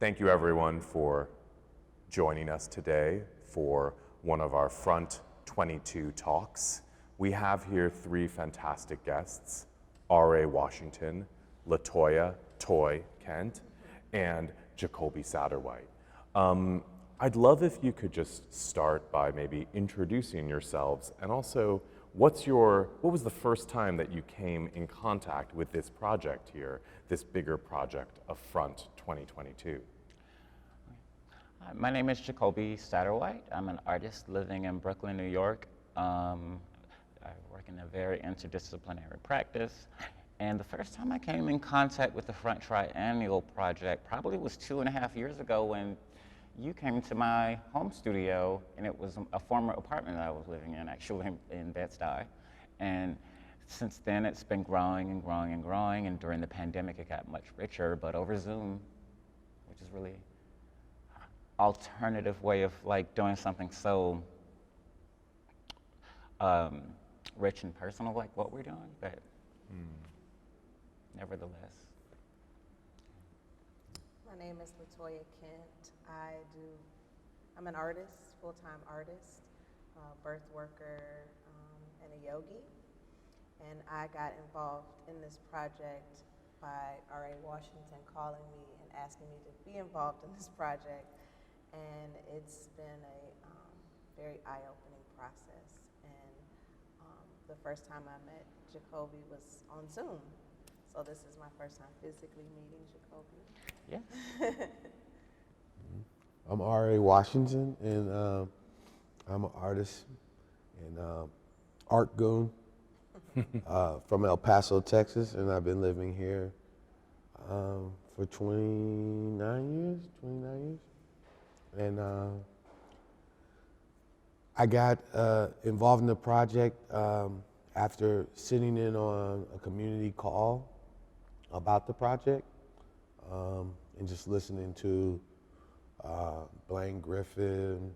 Thank you everyone for joining us today for one of our Front 22 talks. We have here three fantastic guests, R.A. Washington, LaToya Kent, and Jacolby Satterwhite. I'd love if you could just start by maybe introducing yourselves, and also what was the first time that you came in contact with this project here, this bigger project of Front 2022? My name is Jacolby Satterwhite. I'm an artist living in Brooklyn, New York. I work in a very interdisciplinary practice. And the first time I came in contact with the Front Triennial project probably was 2.5 years ago when you came to my home studio, and it was a former apartment that I was living in, actually in Bed-Stuy. And since then, it's been growing and growing and growing, and during the pandemic, it got much richer, but over Zoom, which is really alternative way of like doing something so rich and personal like what we're doing, but nevertheless. My name is LaToya Kent. I'm an artist, full-time artist, birth worker, and a yogi. And I got involved in this project by R.A. Washington calling me and asking me to be involved in this project. And it's been a very eye-opening process. And the first time I met Jacolby was on Zoom. So this is my first time physically meeting Jacolby. Yeah. I'm R.A. Washington, and I'm an artist and art goon from El Paso, Texas, and I've been living here for 29 years. And I got involved in the project after sitting in on a community call about the project and just listening to Blaine Griffin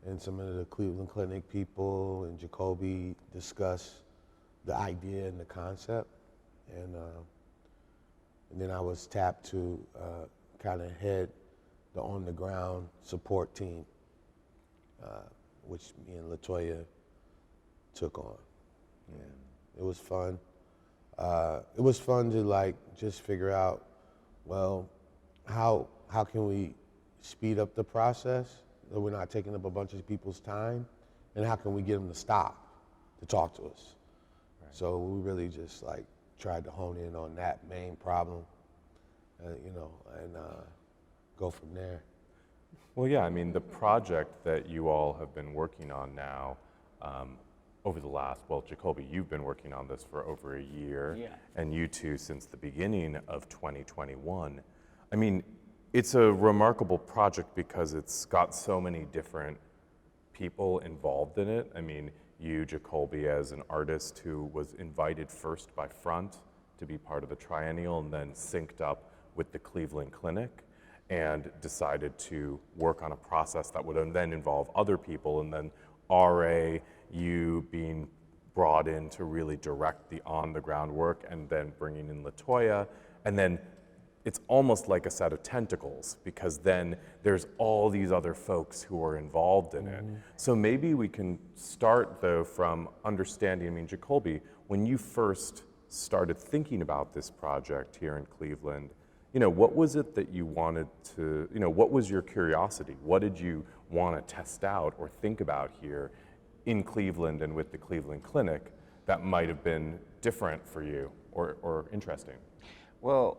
and some of the Cleveland Clinic people and Jacolby discuss the idea and the concept. And then I was tapped to kind of head the on-the-ground support team, which me and LaToya took on. Yeah, it was fun. It was fun to like just figure out, well, how can we speed up the process so we're not taking up a bunch of people's time, and how can we get them to stop to talk to us? Right. So we really just like tried to hone in on that main problem, and go from there. Well, yeah, I mean, the project that you all have been working on now over the last, well, Jacolby, you've been working on this for over a year, Yeah. and you two since the beginning of 2021. I mean, it's a remarkable project because it's got so many different people involved in it. I mean, you, Jacolby, as an artist who was invited first by Front to be part of the Triennial and then synced up with the Cleveland Clinic and decided to work on a process that would then involve other people, and then R.A., you being brought in to really direct the on-the-ground work, and then bringing in LaToya, and then it's almost like a set of tentacles, because then there's all these other folks who are involved in it. So maybe we can start though from understanding, I mean, Jacolby, when you first started thinking about this project here in Cleveland, what was it that you wanted to, what was your curiosity? What did you want to test out or think about here in Cleveland and with the Cleveland Clinic that might have been different for you or interesting? Well,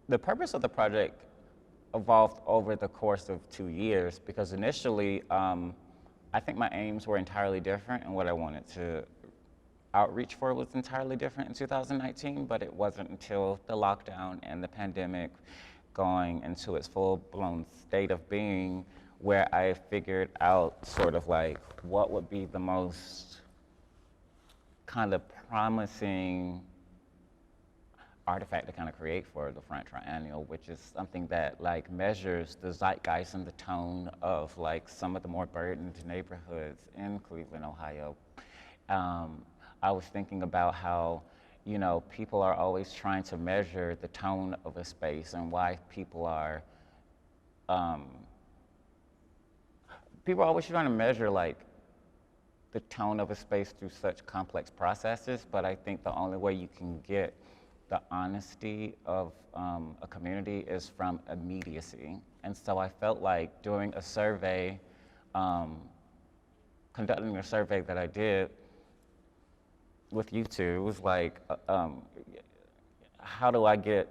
the purpose of the project evolved over the course of 2 years, because initially, I think my aims were entirely different, and what I wanted to outreach for was entirely different in 2019, but it wasn't until the lockdown and the pandemic going into its full-blown state of being where I figured out sort of like what would be the most kind of promising artifact to kind of create for the Front Triennial, which is something that like measures the zeitgeist and the tone of like some of the more burdened neighborhoods in Cleveland, Ohio. I was thinking about how, people are always trying to measure the tone of a space and why people are always trying to measure like the tone of a space through such complex processes, but I think the only way you can get the honesty of a community is from immediacy. And so I felt like doing a survey, conducting a survey that I did with you two was like, how do I get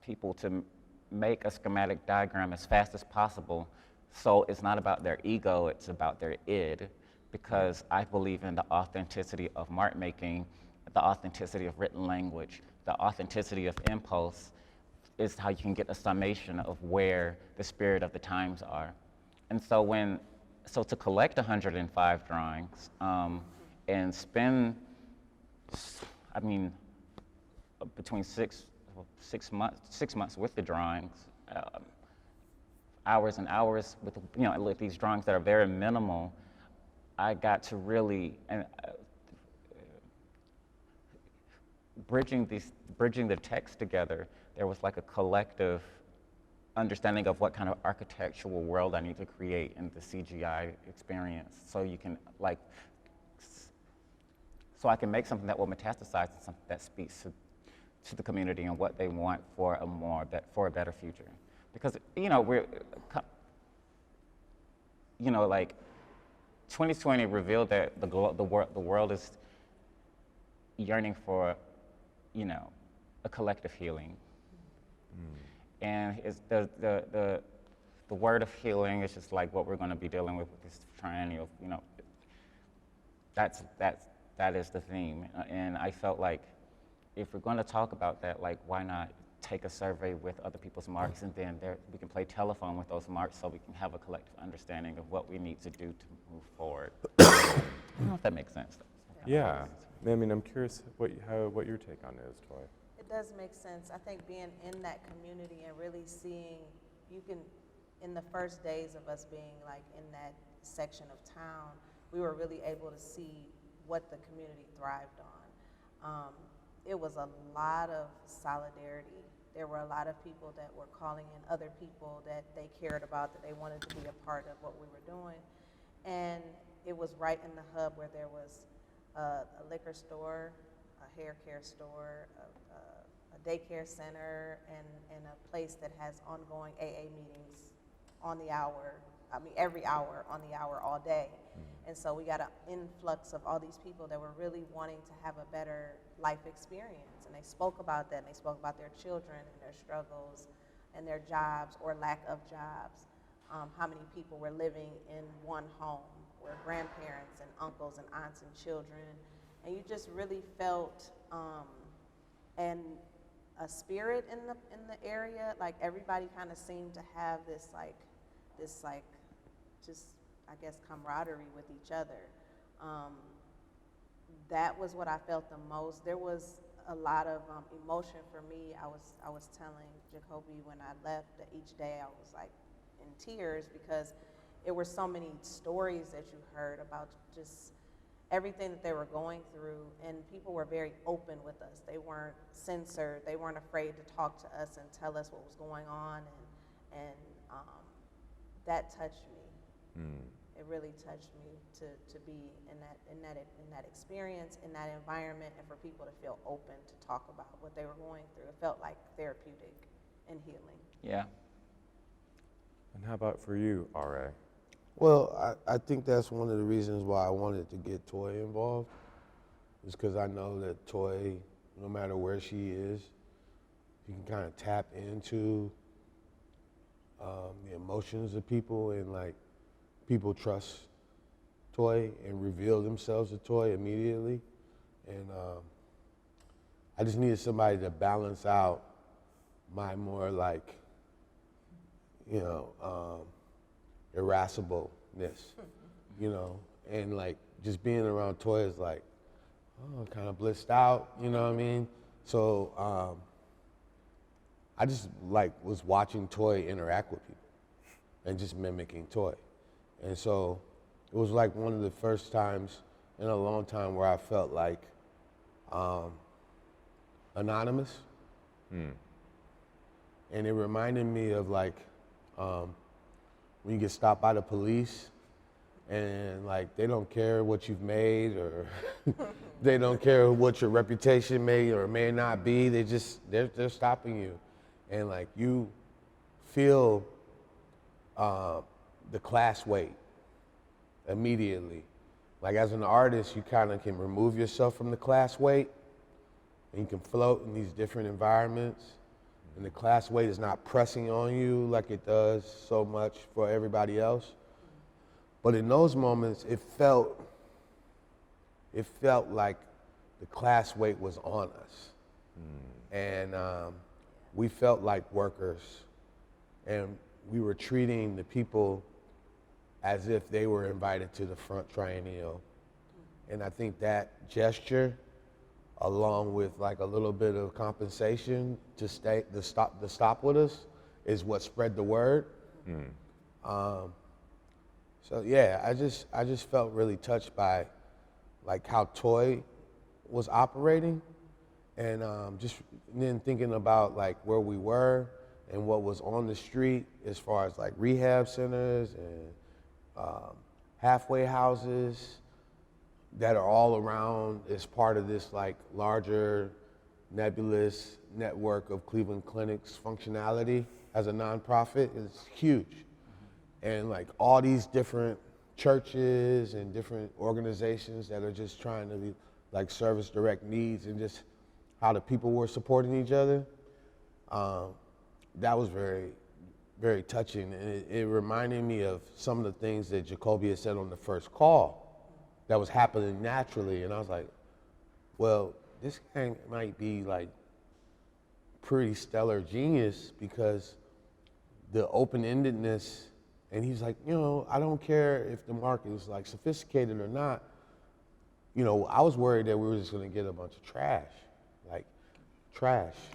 people to make a schematic diagram as fast as possible so it's not about their ego, it's about their id, because I believe in the authenticity of mark making, the authenticity of written language, the authenticity of impulse is how you can get a summation of where the spirit of the times are. And so to collect 105 drawings and spend, between six months with the drawings, hours and hours with these drawings that are very minimal, I got to really bridging the text together. There was like a collective understanding of what kind of architectural world I need to create in the CGI experience, so I can make something that will metastasize and something that speaks to the community and what they want for a better future. Because like 2020 revealed that the world is yearning for a collective healing. And it's the word of healing is just like what we're going to be dealing with this triennial. That is the theme. And I felt like if we're going to talk about that, like why not take a survey with other people's marks, and then we can play telephone with those marks, so we can have a collective understanding of what we need to do to move forward. I don't know if that makes sense. Yeah, I mean, I'm curious what your take on it is, Toy. It does make sense. I think being in that community and really seeing, in the first days of us being like in that section of town, we were really able to see what the community thrived on. It was a lot of solidarity. There were a lot of people that were calling in other people that they cared about, that they wanted to be a part of what we were doing. And it was right in the hub where there was a liquor store, a hair care store, a daycare center, and a place that has ongoing AA meetings on the hour, every hour, on the hour, all day. And so we got an influx of all these people that were really wanting to have a better life experience. And they spoke about that, and they spoke about their children and their struggles and their jobs or lack of jobs. How many people were living in one home, where grandparents and uncles and aunts and children. And you just really felt and a spirit in the area. Like everybody kind of seemed to have this just, I guess, camaraderie with each other. That was what I felt the most. There was a lot of emotion for me. I was telling Jacolby when I left that each day I was like in tears, because there were so many stories that you heard about just everything that they were going through, and people were very open with us. They weren't censored. They weren't afraid to talk to us and tell us what was going on, and that touched me. It really touched me to be in that experience, in that environment, and for people to feel open to talk about what they were going through. It felt like therapeutic and healing. Yeah. And how about for you, R.A.? Well, I think that's one of the reasons why I wanted to get Toy involved, is because I know that Toy, no matter where she is, you can kind of tap into the emotions of people, and like people trust Toy and reveal themselves to Toy immediately. And I just needed somebody to balance out my more like, irascibleness, and like just being around Toy is like, kind of blissed out, you know what I mean? So I just like was watching Toy interact with people and just mimicking Toy. And so it was like one of the first times in a long time where I felt like anonymous. And it reminded me of like when you get stopped by the police and like they don't care what you've made or they don't care what your reputation may or may not be. They're stopping you, and like you feel the class weight immediately. Like as an artist, you kind of can remove yourself from the class weight and you can float in these different environments, and the class weight is not pressing on you like it does so much for everybody else. But in those moments, it felt like the class weight was on us. And we felt like workers, and we were treating the people as if they were invited to the Front Triennial. And I think that gesture, along with like a little bit of compensation to stop with us, is what spread the word. So yeah, I just felt really touched by like how Toy was operating, and just then thinking about like where we were and what was on the street as far as like rehab centers and halfway houses that are all around as part of this like larger nebulous network of Cleveland Clinic's functionality as a nonprofit is huge. And like all these different churches and different organizations that are just trying to be like service direct needs, and just how the people were supporting each other, that was very, very touching. And it reminded me of some of the things that Jacolby had said on the first call that was happening naturally. And I was like, well, this guy might be like pretty stellar genius, because the open-endedness, and he's like, you know, I don't care if the market is like sophisticated or not. You know, I was worried that we were just gonna get a bunch of trash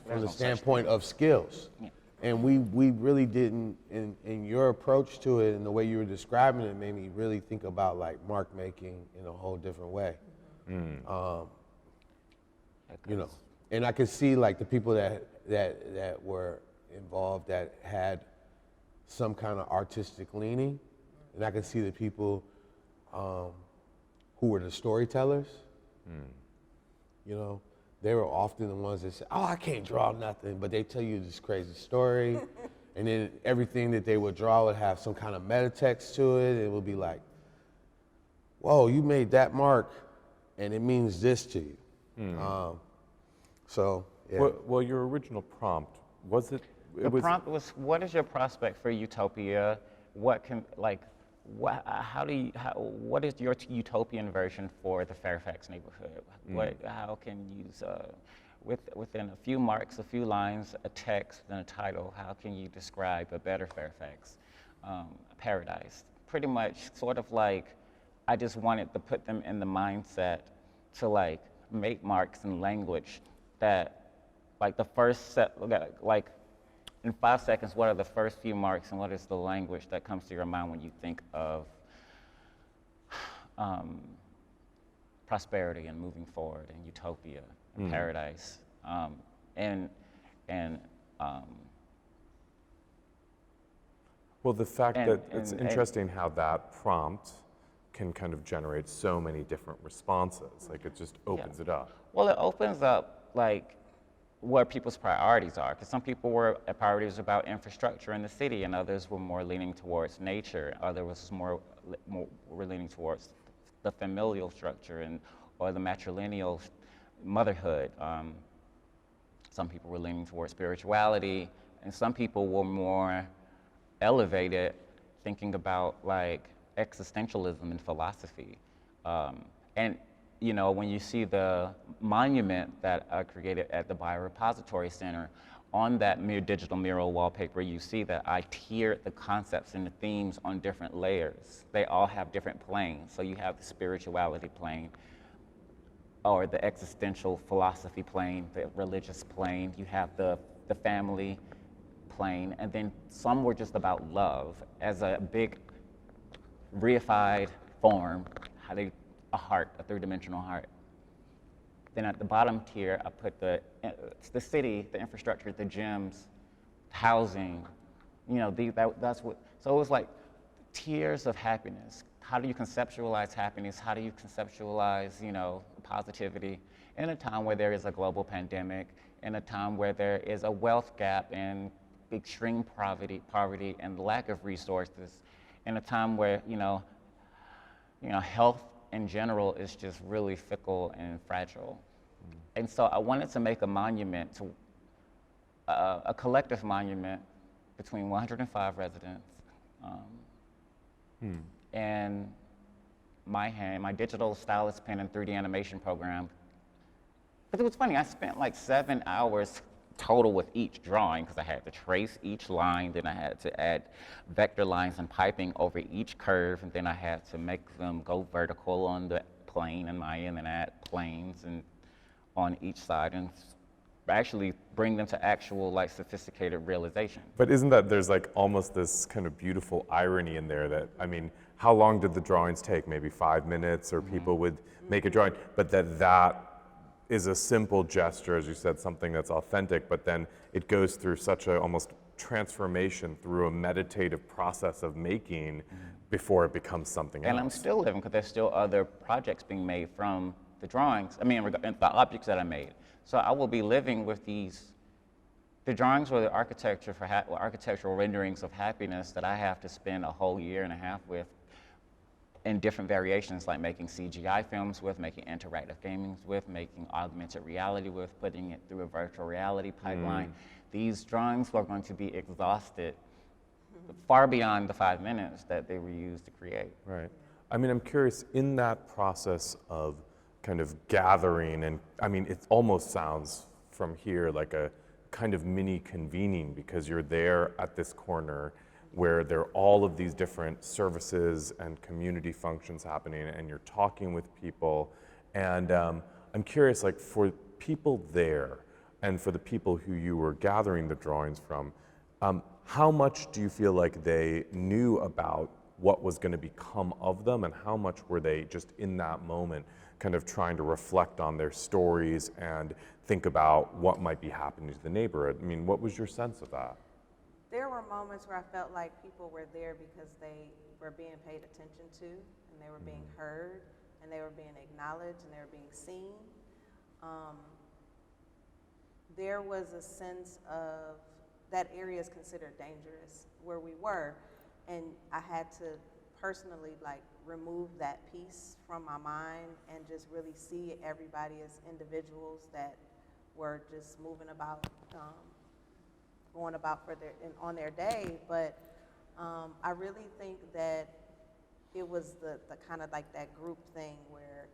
from the standpoint of skills. Yeah. And we really didn't, in your approach to it and the way you were describing it made me really think about like mark making in a whole different way. You know, and I could see like the people that were involved that had some kind of artistic leaning, and I could see the people who were the storytellers. You know, they were often the ones that said, oh, I can't draw nothing, but they tell you this crazy story. And then everything that they would draw would have some kind of metatext to it. It would be like, whoa, you made that mark, and it means this to you. So, yeah. Well, your original prompt, was it? The prompt was, what is your prospect for utopia? What can, like, what is your utopian version for the Fairfax neighborhood? How can you use, within a few marks, a few lines, a text, and a title, how can you describe a better Fairfax, a paradise? Pretty much sort of like, I just wanted to put them in the mindset to like make marks in language that, like the first set, like in 5 seconds, what are the first few marks and what is the language that comes to your mind when you think of prosperity and moving forward and utopia and paradise? Well, the fact that it's interesting how that prompt can kind of generate so many different responses. Like it just opens it up. Well, it opens up like where people's priorities are, because some people were priorities about infrastructure in the city, and others were more leaning towards nature. Others was more were leaning towards the familial structure and or the matrilineal motherhood. Some people were leaning towards spirituality, and some people were more elevated, thinking about like existentialism and philosophy. And you know, when you see the monument that I created at the BioRepository Center, on that digital mural wallpaper, you see that I tiered the concepts and the themes on different layers. They all have different planes. So you have the spirituality plane, or the existential philosophy plane, the religious plane. You have the family plane, and then some were just about love as a big reified form, a heart, a three-dimensional heart. Then at the bottom tier, I put the city, the infrastructure, the gyms, housing, you know, that's what, so it was like tiers of happiness. How do you conceptualize happiness? How do you conceptualize, you know, positivity in a time where there is a global pandemic, in a time where there is a wealth gap and extreme poverty and lack of resources, in a time where, you know, health in general is just really fickle and fragile. And so I wanted to make a monument, to a collective monument between 105 residents and my digital stylus pen and 3D animation program. But it was funny, I spent like 7 hours total with each drawing because I had to trace each line, then I had to add vector lines and piping over each curve, and then I had to make them go vertical on the plane in Maya, and then add planes and on each side, and actually bring them to actual like sophisticated realization. But isn't that there's like almost this kind of beautiful irony in there that, I mean, how long did the drawings take? Maybe 5 minutes, or people would make a drawing, but that is a simple gesture, as you said, something that's authentic, but then it goes through such a almost transformation through a meditative process of making before it becomes something else. And I'm still living, because there's still other projects being made from the drawings, the objects that I made. So I will be living with the drawings or the architecture or architectural renderings of happiness that I have to spend a whole year and a half with, in different variations, like making CGI films with, making interactive gaming with, making augmented reality with, putting it through a virtual reality pipeline. These drawings were going to be exhausted far beyond the 5 minutes that they were used to create. Right. I mean, I'm curious, in that process of kind of gathering, and I mean, it almost sounds from here like a kind of mini convening, because you're there at this corner where there are all of these different services and community functions happening, and you're talking with people. And I'm curious, like, for people there and for the people who you were gathering the drawings from, how much do you feel like they knew about what was going to become of them, and how much were they just in that moment kind of trying to reflect on their stories and think about what might be happening to the neighborhood? I mean, what was your sense of that? There were moments where I felt like people were there because they were being paid attention to, and they were being heard, and they were being acknowledged, and they were being seen. There was a sense of that area is considered dangerous where we were, and I had to personally like remove that piece from my mind and just really see everybody as individuals that were just moving about, going about on their day. But I really think that it was the kind of like that group thing where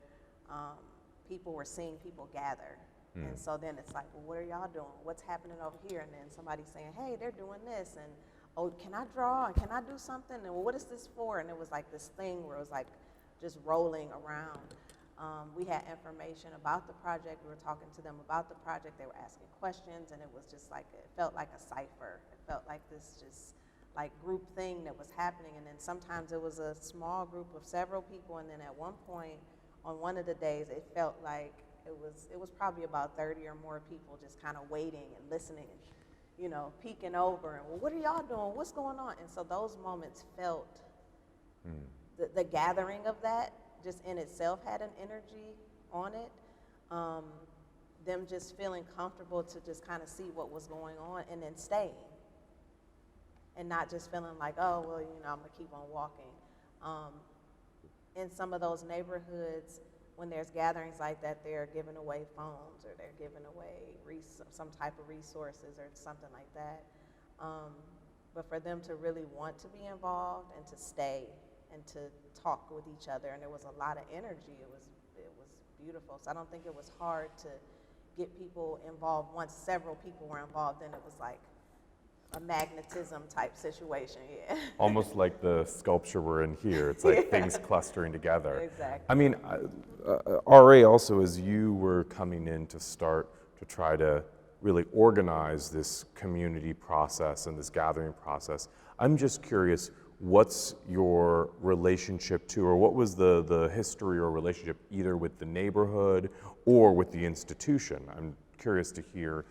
people were seeing people gather. And so then it's like, well, what are y'all doing? What's happening over here? And then somebody's saying, hey, they're doing this. And, oh, can I draw? And can I do something? And well, what is this for? And it was like this thing where it was like just rolling around. We had information about the project. We were talking to them about the project. They were asking questions, and it was just like, it felt like a cipher. It felt like this just like group thing that was happening. And then sometimes it was a small group of several people. And then at one point on one of the days, it felt like it was probably about 30 or more people just kind of waiting and listening and, you know, peeking over and, well, what are y'all doing? What's going on? And so those moments felt, the gathering of that just in itself had an energy on it. Them just feeling comfortable to just kind of see what was going on and then staying. And not just feeling like, oh, well, you know, I'm gonna keep on walking. In some of those neighborhoods, when there's gatherings like that, they're giving away phones, or they're giving away some type of resources or something like that. But for them to really want to be involved and to stay and to talk with each other, and there was a lot of energy, it was beautiful. So I don't think it was hard to get people involved. Once several people were involved, then it was like a magnetism type situation, yeah. Almost like the sculpture we're in here. It's like things clustering together. Exactly. I mean, RA, also, as you were coming in to start to try to really organize this community process and this gathering process, I'm just curious, what's your relationship to, or what was the history or relationship either with the neighborhood or with the institution? I'm curious to hear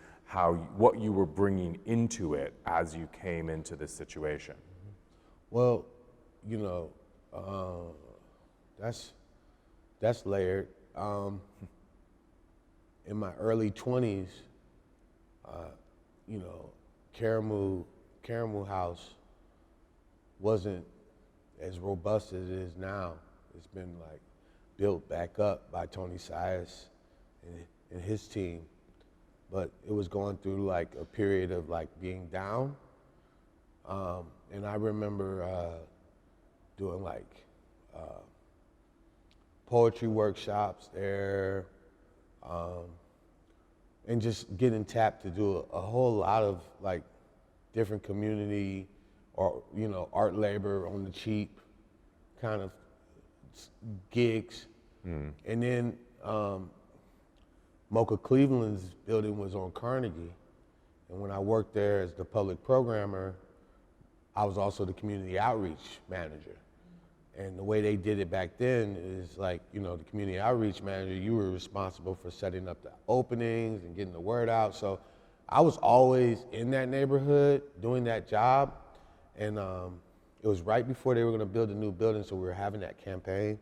what you were bringing into it as you came into this situation. Well, that's layered. In my early 20s, Caramoo House wasn't as robust as it is now. It's been like built back up by Tony Sias and his team, but it was going through like a period of like being down. And I remember doing like poetry workshops there, and just getting tapped to do a whole lot of like different community or art labor on the cheap kind of gigs. And then Mocha Cleveland's building was on Carnegie, and when I worked there as the public programmer, I was also the community outreach manager. And the way they did it back then is like, the community outreach manager, you were responsible for setting up the openings and getting the word out. So I was always in that neighborhood doing that job. And it was right before they were gonna build a new building, so we were having that campaign.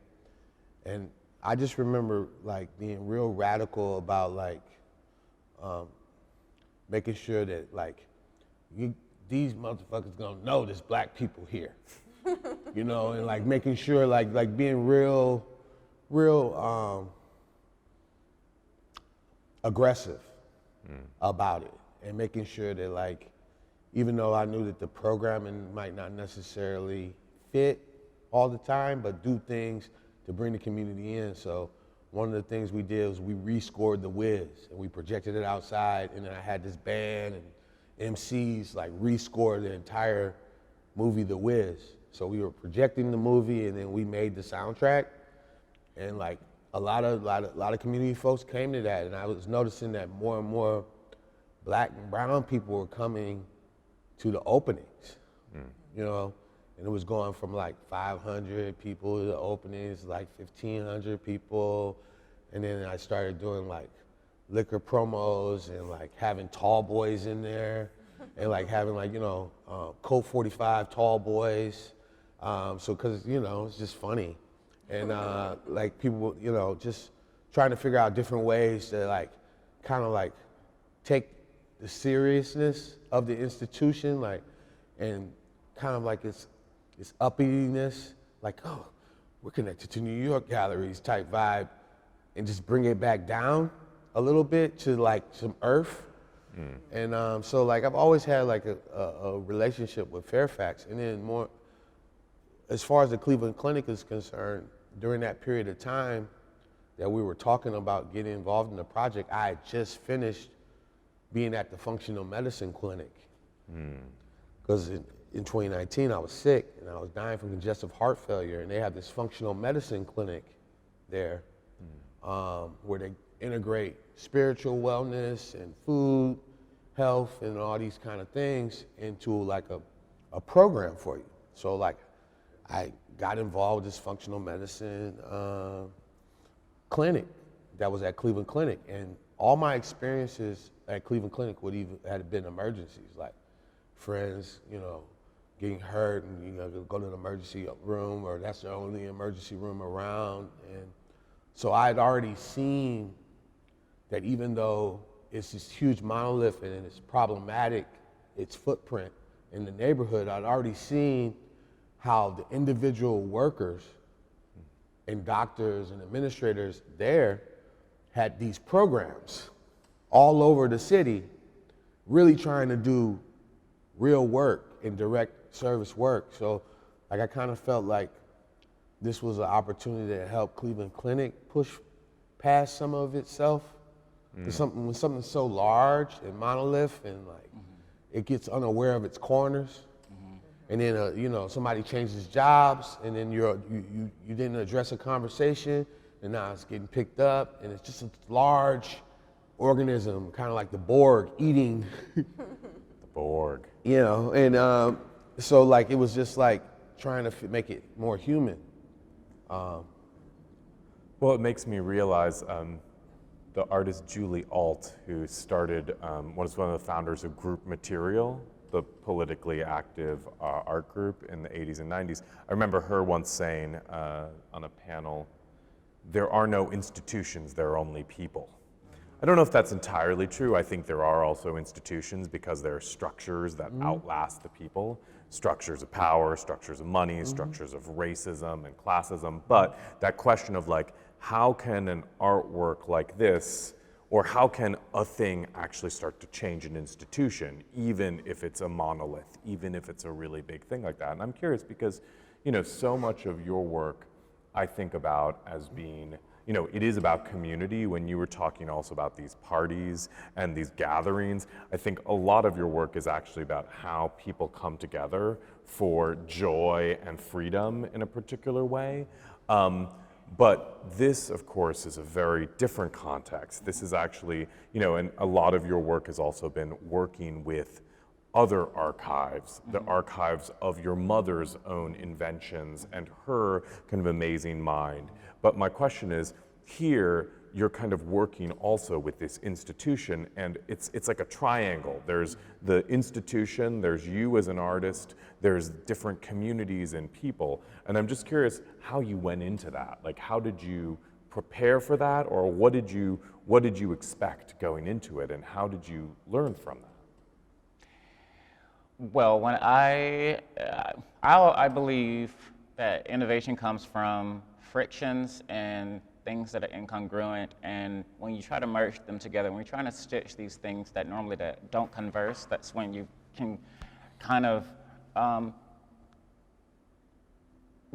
And I just remember like being real radical about like making sure that like these motherfuckers gonna know there's black people here. And like making sure like being real aggressive about it, and making sure that like, even though I knew that the programming might not necessarily fit all the time, but do things to bring the community in. So one of the things we did was we rescored The Wiz, and we projected it outside, and then I had this band and MCs like rescore the entire movie The Wiz. So we were projecting the movie, and then we made the soundtrack, and like a lot of community folks came to that, and I was noticing that more and more black and brown people were coming to the openings, and it was going from like 500 people to the openings, like 1,500 people, and then I started doing like liquor promos and like having tall boys in there, and like having like Colt 45 tall boys. So, cause it's just funny, and like people, just trying to figure out different ways to like, kind of like take the seriousness of the institution, like, and kind of like its uppiness, like, oh, we're connected to New York galleries type vibe, and just bring it back down a little bit to like some earth. And so like I've always had like a relationship with Fairfax, and then more. As far as the Cleveland Clinic is concerned, during that period of time that we were talking about getting involved in the project, I had just finished being at the functional medicine clinic. Because in 2019, I was sick and I was dying from congestive heart failure, and they had this functional medicine clinic there where they integrate spiritual wellness and food, health, and all these kind of things into like a program for you. So like, I got involved with this functional medicine clinic that was at Cleveland Clinic, and all my experiences at Cleveland Clinic had been emergencies, like friends, getting hurt and go to the emergency room, or that's the only emergency room around. And so I had already seen that even though it's this huge monolith and it's problematic, its footprint in the neighborhood, I'd already seen how the individual workers and doctors and administrators there had these programs all over the city, really trying to do real work and direct service work. So like I kind of felt like this was an opportunity to help Cleveland Clinic push past some of itself. When something's so large and monolith and like it gets unaware of its corners. And then somebody changes jobs, and then you didn't address a conversation, and now it's getting picked up, and it's just a large organism, kind of like the Borg eating. The Borg. And so like it was just like trying to make it more human. Well, it makes me realize the artist Julie Alt, who started, was one of the founders of Group Material, the politically active art group in the 80s and 90s. I remember her once saying on a panel, there are no institutions, there are only people. I don't know if that's entirely true. I think there are also institutions because there are structures that outlast the people. Structures of power, structures of money, structures of racism and classism. But that question of like, how can an artwork like this, or how can a thing actually start to change an institution, even if it's a monolith, even if it's a really big thing like that? And I'm curious because, you know, so much of your work I think about as being, you know, it is about community. When you were talking also about these parties and these gatherings, I think a lot of your work is actually about how people come together for joy and freedom in a particular way. But this, of course, is a very different context. This is actually, you know, and a lot of your work has also been working with other archives, the archives of your mother's own inventions and her kind of amazing mind. But my question is, here, you're kind of working also with this institution, and it's like a triangle. There's the institution, there's you as an artist, there's different communities and people. And I'm just curious how you went into that. Like, how did you prepare for that, or what did you expect going into it, and how did you learn from that? Well, when I believe that innovation comes from frictions and things that are incongruent, and when you try to merge them together, when you're trying to stitch these things that normally that don't converse, that's when you can kind of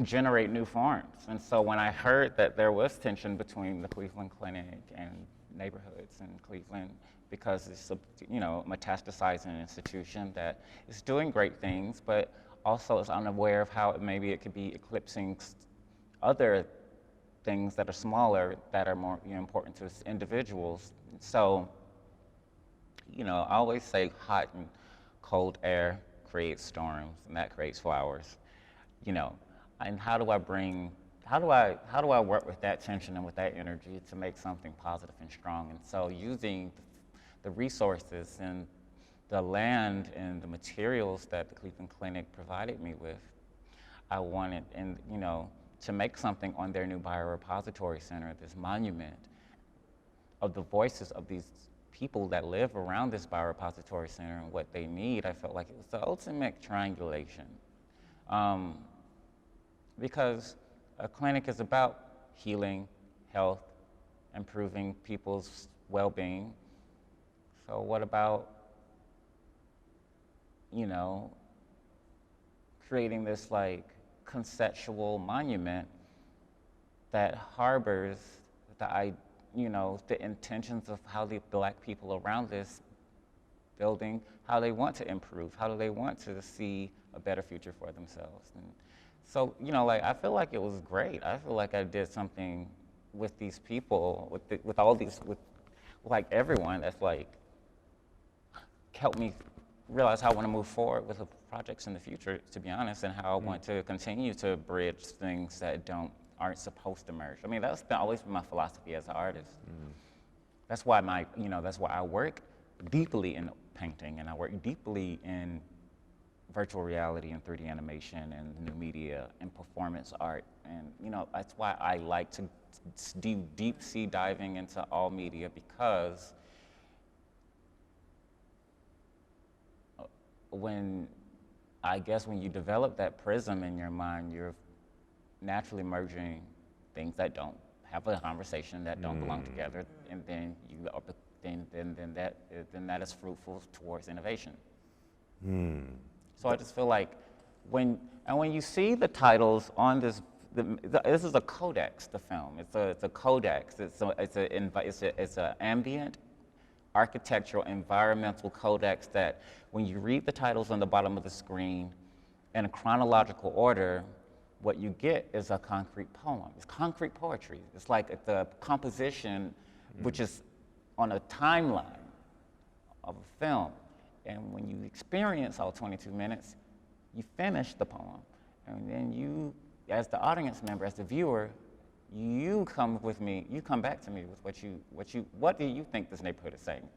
generate new forms. And so when I heard that there was tension between the Cleveland Clinic and neighborhoods in Cleveland, because it's a, you know, metastasizing institution that is doing great things, but also is unaware of how maybe it could be eclipsing other things that are smaller that are more, you know, important to individuals. So, you know, I always say hot and cold air creates storms, and that creates flowers. You know, and how do I work with that tension and with that energy to make something positive and strong? And so using the resources and the land and the materials that the Cleveland Clinic provided me with, I wanted, and you know, to make something on their new BioRepository Center, this monument of the voices of these people that live around this BioRepository Center and what they need. I felt like it was the ultimate triangulation. Because a clinic is about healing, health, improving people's well-being. So what about, you know, creating this like conceptual monument that harbors the, you know, the intentions of how the Black people around this building, how they want to improve, how do they want to see a better future for themselves. And so, you know, like, I feel like it was great. I feel like I did something with these people, with all these, with like everyone that's like, helped me realize how I want to move forward with the projects in the future, to be honest, and how I want to continue to bridge things that aren't supposed to merge. I mean, that's always been my philosophy as an artist. That's why that's why I work deeply in painting, and I work deeply in virtual reality and 3D animation and new media and performance art. And you know, that's why I like to do deep sea diving into all media, because when you develop that prism in your mind, you're naturally merging things that don't have a conversation, that don't belong together, and then that is fruitful towards innovation. So I just feel like when you see the titles on this, this is a codex. The film, it's a codex. It's an ambient, architectural, environmental codex that when you read the titles on the bottom of the screen in a chronological order, what you get is a concrete poem. It's concrete poetry. It's like the composition, which is on a timeline of a film. And when you experience all 22 minutes, you finish the poem. And then you, as the audience member, as the viewer, you come with me, you come back to me with what do you think this neighborhood is saying?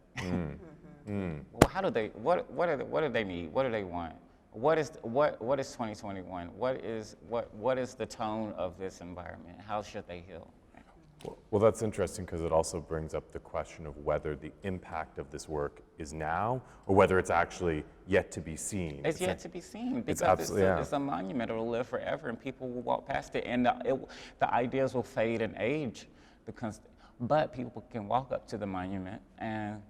Well, how do they, what do they need? What do they want? What is 2021? What is the tone of this environment? How should they heal? Well, that's interesting because it also brings up the question of whether the impact of this work is now or whether it's actually yet to be seen. It's yet to be seen because it's a monument. It will live forever and people will walk past it and the ideas will fade and age. But people can walk up to the monument and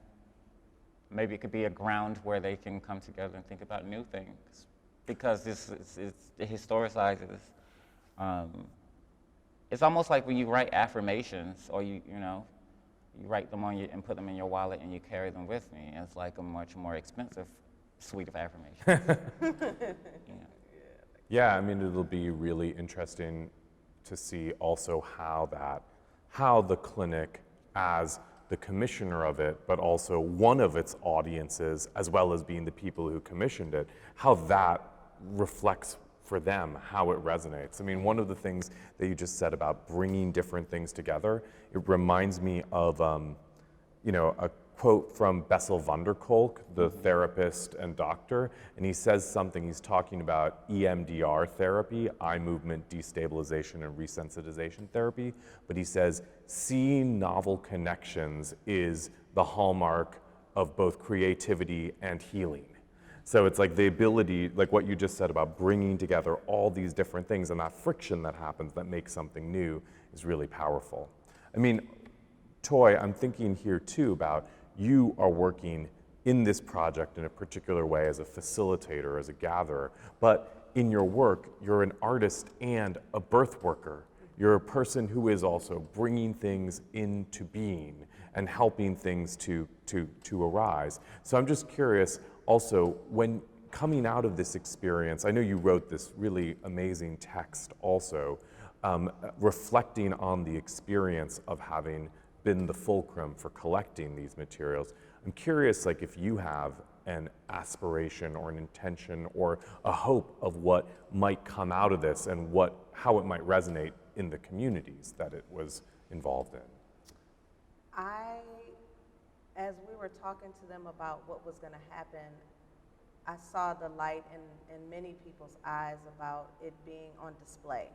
maybe it could be a ground where they can come together and think about new things because it historicizes. It's almost like when you write affirmations or you write them on and put them in your wallet and you carry them with me. It's like a much more expensive suite of affirmations. Yeah, I mean, it'll be really interesting to see also how the clinic, as the commissioner of it, but also one of its audiences, as well as being the people who commissioned it, how that reflects for them, how it resonates. I mean, one of the things that you just said about bringing different things together, it reminds me of, a quote from Bessel van der Kolk, the therapist and doctor, and he says something, he's talking about EMDR therapy, eye movement destabilization and resensitization therapy, but he says, seeing novel connections is the hallmark of both creativity and healing. So it's like the ability, like what you just said about bringing together all these different things and that friction that happens that makes something new is really powerful. I mean, Toy, I'm thinking here too about you are working in this project in a particular way as a facilitator, as a gatherer, but in your work, you're an artist and a birth worker. You're a person who is also bringing things into being and helping things to arise. So I'm just curious, also, when coming out of this experience, I know you wrote this really amazing text also, reflecting on the experience of having been the fulcrum for collecting these materials. I'm curious, like, if you have an aspiration or an intention or a hope of what might come out of this and how it might resonate in the communities that it was involved in. As we were talking to them about what was going to happen, I saw the light in many people's eyes about it being on display.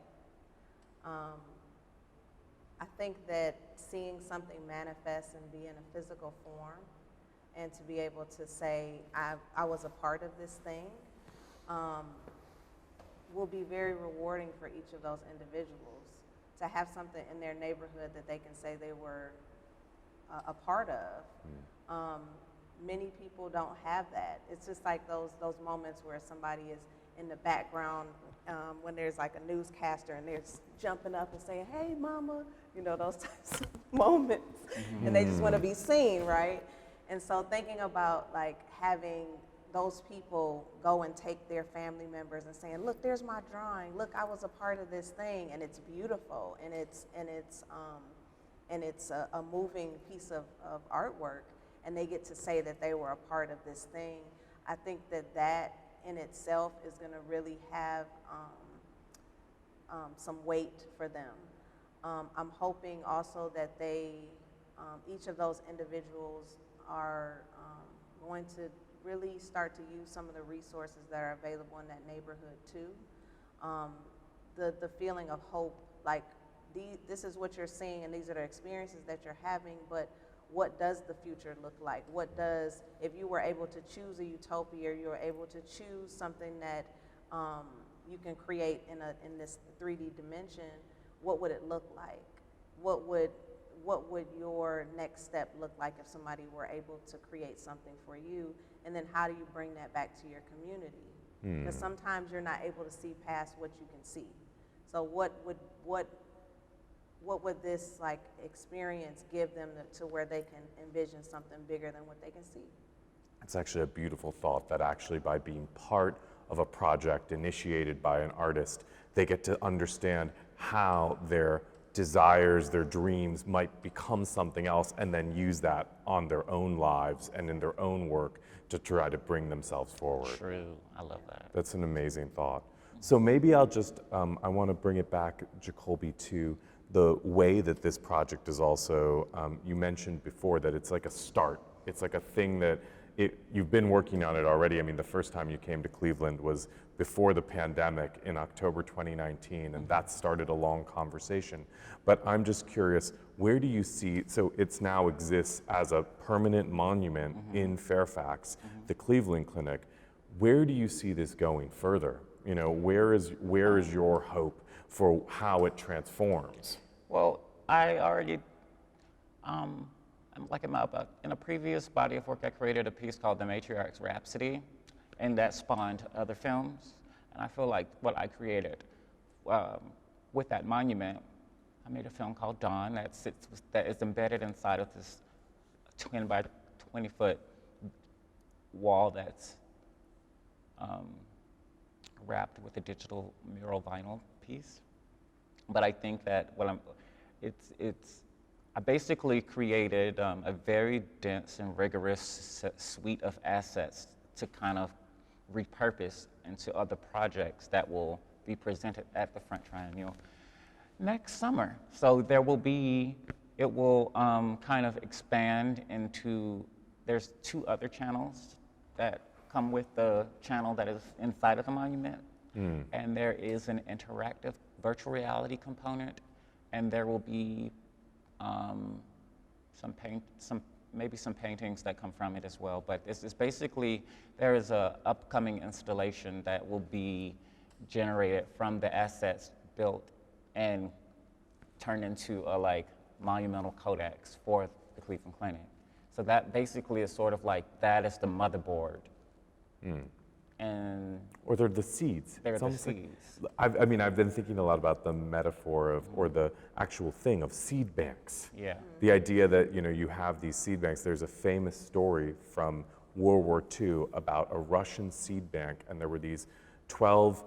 I think that seeing something manifest and be in a physical form and to be able to say, I was a part of this thing, will be very rewarding for each of those individuals to have something in their neighborhood that they can say they were a part of. Many people don't have that. It's just like those moments where somebody is in the background when there's like a newscaster and they're jumping up and saying, "Hey, mama," those types of moments. And they just want to be seen, right? And so thinking about like having those people go and take their family members and saying, "Look, there's my drawing. Look, I was a part of this thing, and it's beautiful, and it's a moving piece of artwork," and they get to say that they were a part of this thing. I think that in itself is going to really have some weight for them. I'm hoping also that each of those individuals are going to really start to use some of the resources that are available in that neighborhood too. The feeling of hope, like this is what you're seeing and these are the experiences that you're having, but what does the future look like? If you were able to choose a utopia, you were able to choose something that you can create in this 3D dimension, what would it look like? What would your next step look like if somebody were able to create something for you? And then how do you bring that back to your community? Because sometimes you're not able to see past what you can see. So what would this like experience give them to where they can envision something bigger than what they can see? It's actually a beautiful thought that actually by being part of a project initiated by an artist, they get to understand how their desires, their dreams might become something else and then use that on their own lives and in their own work to try to bring themselves forward. True, I love that. That's an amazing thought. So maybe I'll just, I want to bring it back, Jacolby, to the way that this project is also, you mentioned before that it's like a start. It's like a thing that you've been working on it already. I mean, the first time you came to Cleveland was before the pandemic in October 2019, and that started a long conversation. But I'm just curious, where do you see, so it's now exists as a permanent monument in Fairfax, the Cleveland Clinic. Where do you see this going further? You know, where is your hope for how it transforms? Well, I already, in a previous body of work, I created a piece called The Matriarch's Rhapsody, and that spawned other films. And I feel like what I created with that monument, I made a film called Dawn that is embedded inside of this 20 by 20 foot wall that's wrapped with a digital mural vinyl piece. But I think that I basically created a very dense and rigorous suite of assets to kind of repurpose into other projects that will be presented at the Front Triennial next summer. So it will kind of expand into, there's 2 other channels that come with the channel that is inside of the monument. And there is an interactive virtual reality component, and there will be maybe some paintings that come from it as well. But this is basically, there is a upcoming installation that will be generated from the assets built and turned into a monumental codex for the Cleveland Clinic. So that basically is sort of like, that is the motherboard. And or they're the seeds. They're It's the almost like- seeds. I mean, I've been thinking a lot about the metaphor of, or the actual thing of seed banks. Yeah. The idea that, you know, you have these seed banks. There's a famous story from World War II about a Russian seed bank, and there were these 12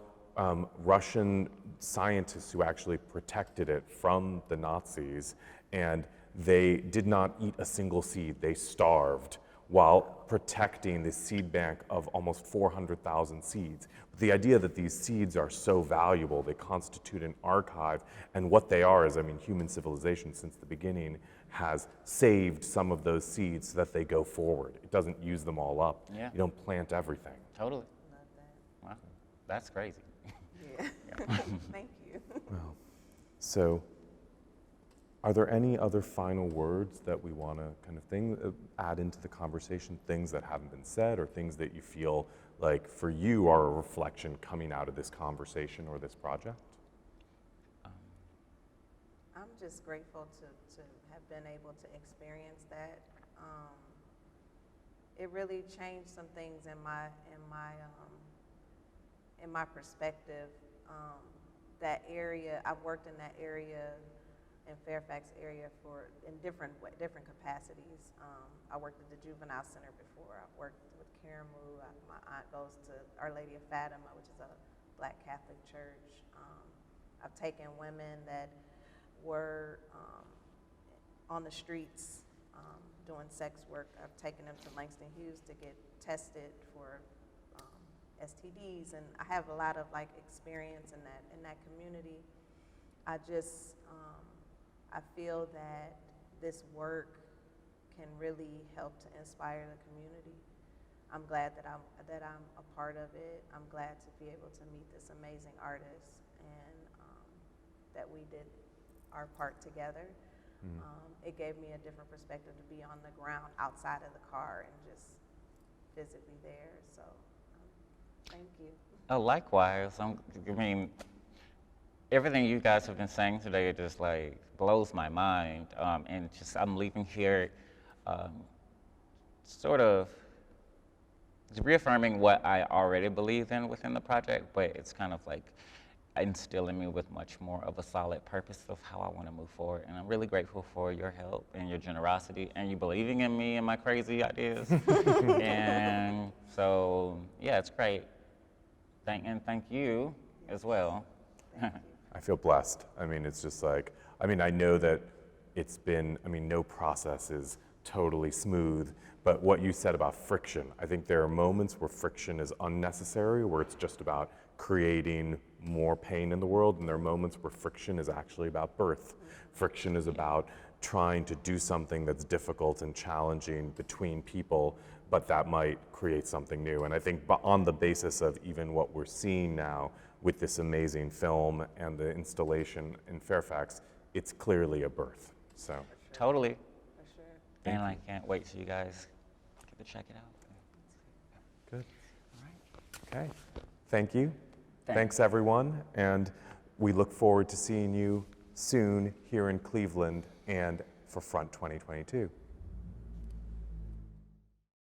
Russian scientists who actually protected it from the Nazis, and they did not eat a single seed. They starved while protecting this seed bank of almost 400,000 seeds. The idea that these seeds are so valuable, they constitute an archive, and what they are is, I mean, human civilization since the beginning has saved some of those seeds so that they go forward. It doesn't use them all up. Yeah. You don't plant everything. Totally. Love that. Wow, that's crazy. Yeah. Thank you. Well, so are there any other final words that we want to kind of add into the conversation, things that haven't been said, or things that you feel like for you are a reflection coming out of this conversation or this project? I'm just grateful to have been able to experience that. It really changed some things in my perspective. That area, I've worked in that area, in Fairfax area, in different capacities. I worked at the Juvenile Center before. I've worked with Karamu. My aunt goes to Our Lady of Fatima, which is a Black Catholic church. I've taken women that were on the streets doing sex work. I've taken them to Langston Hughes to get tested for STDs, and I have a lot of experience in that community. I just I feel that this work can really help to inspire the community. I'm glad that I'm a part of it. I'm glad to be able to meet this amazing artist, and that we did our part together. It gave me a different perspective to be on the ground outside of the car and just physically there. So thank you. Oh, likewise. I mean, everything you guys have been saying today just blows my mind, and just I'm leaving here sort of reaffirming what I already believed in within the project, but it's kind of instilling me with much more of a solid purpose of how I want to move forward. And I'm really grateful for your help and your generosity and you believing in me and my crazy ideas. And so, yeah, it's great. Thank you as well. I feel blessed. I mean, it's just I know that it's been, no process is totally smooth. But what you said about friction, I think there are moments where friction is unnecessary, where it's just about creating more pain in the world, and there are moments where friction is actually about birth. Friction is about trying to do something that's difficult and challenging between people, but that might create something new. And I think on the basis of even what we're seeing now with this amazing film and the installation in Fairfax, it's clearly a birth. So, Totally. For sure. And I can't wait till you guys get to check it out. good. All right. Okay. Thank you. Thanks. Thanks, everyone. And we look forward to seeing you soon here in Cleveland and for Front 2022.